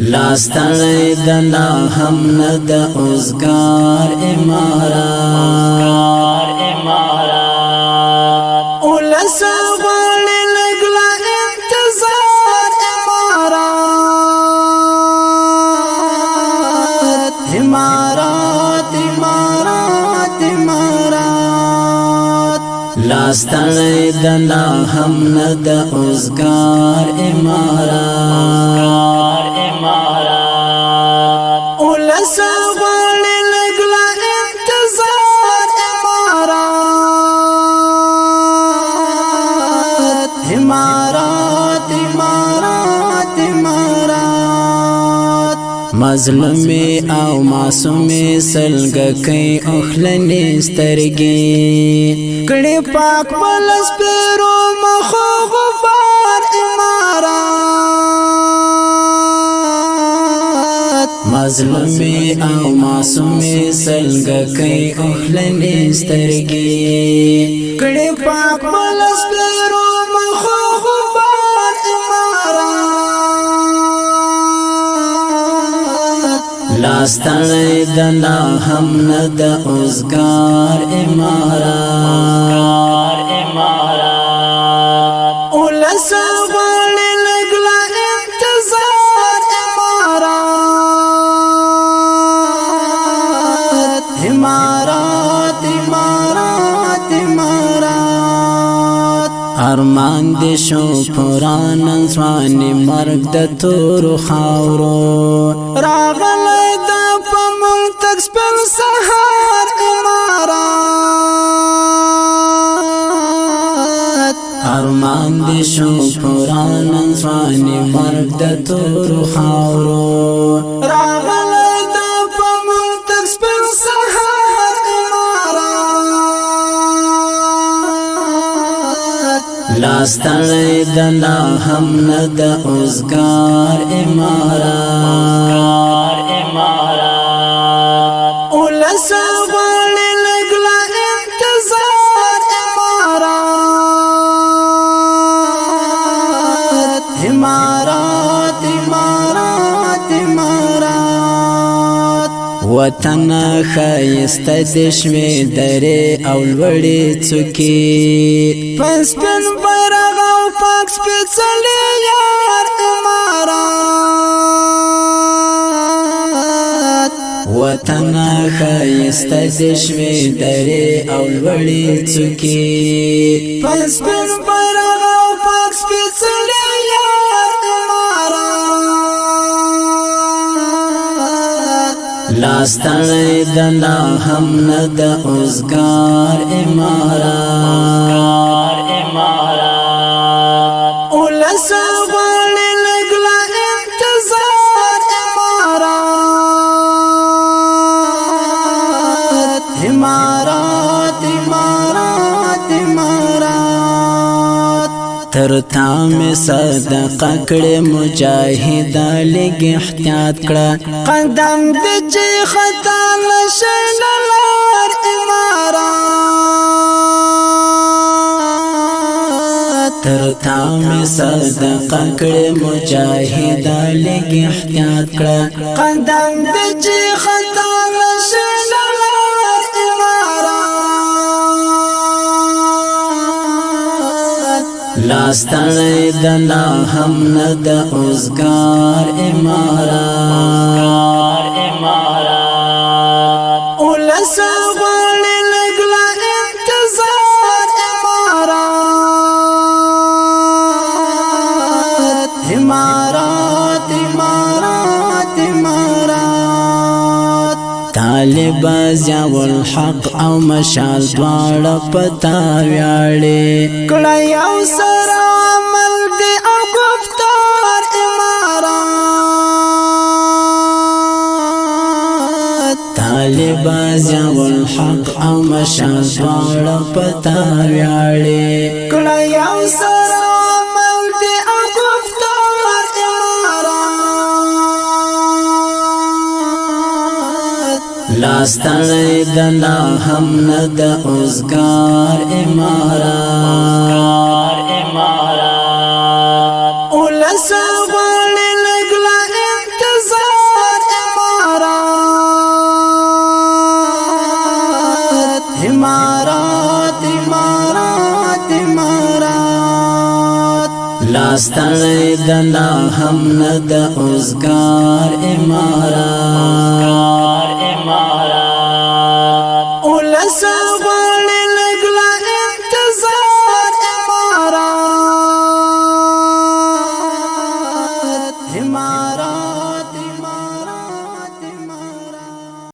لاستړی د لا هم نه د اوزګار امارات اولس غواړي لږ لا انتظار امارات امارات امارات امارات لاستړی د لا هم نه د اوزګار امارات اولس غواړي لږ لا انتظار امارات امارات امارات امارات مظلومي او معصومي سلګکۍ اوخلنې سترګې کړي پاک پلس پیرو مخو غبار امارات مظلومي او معصومي سلګکۍ اوخلنې سترګې کړي پاک پلس پیرو مخو غبار امارات لاستړی د لا هم نه د اوزګار امارات اولس غواړي لږ لا انتظار امارات امارات امارات امارات ارمان دې شو پران ځواني مرګ د تور خاورو راغلی د پمن تک سپین سهار امارات ارمان دې شو پران ځواني مرګ د تور خاورو راغلی د پمن تک سپین سهار امارات لاستړی د لا هم نه د اوزګار امارات اولس غواړي لږ لا انتظار امارات امارات امارات امارات وطن ښایسته د شوې درې او لوړې څوکې پس پن بیرغ او پاک سپېڅلی یار امارات وطن ښایسته د شوې درې او لوړې څوکې پس پن بیرغ او پاک سپېڅلی یار امارات لاستړی د لا هم نه د اوزګار امارات اولس غواړي لږ لا انتظار امارات امارات امارات امارات تر تا مې صدقه کړې مجاهد لږ احتیاط کړه قدم دې چې خطا نشي نه لار امارات تر تا مې صدقه کړې مجاهد لږ احتیاط کړه قدم دې چې خطا نشي نه لار امارات لاستړی د لا هم نه د اوزګار امارات اولس غواړي لږ لا انتظار امارات امارات امارات امارات طالب ضیاء الحق او مشال دواړه پتا ویاړي کړه یو سره عمل دی او گفتار امارات طالب ضیاء الحق او مشال دواړه پتا ویاړي کړه یو سره عمل دی او گفتار امارات لاستړی د لا هم نه د اوزګار امارات اولس غواړي لږ لا انتظار نستړی د لا هم نه د اوزګار امارات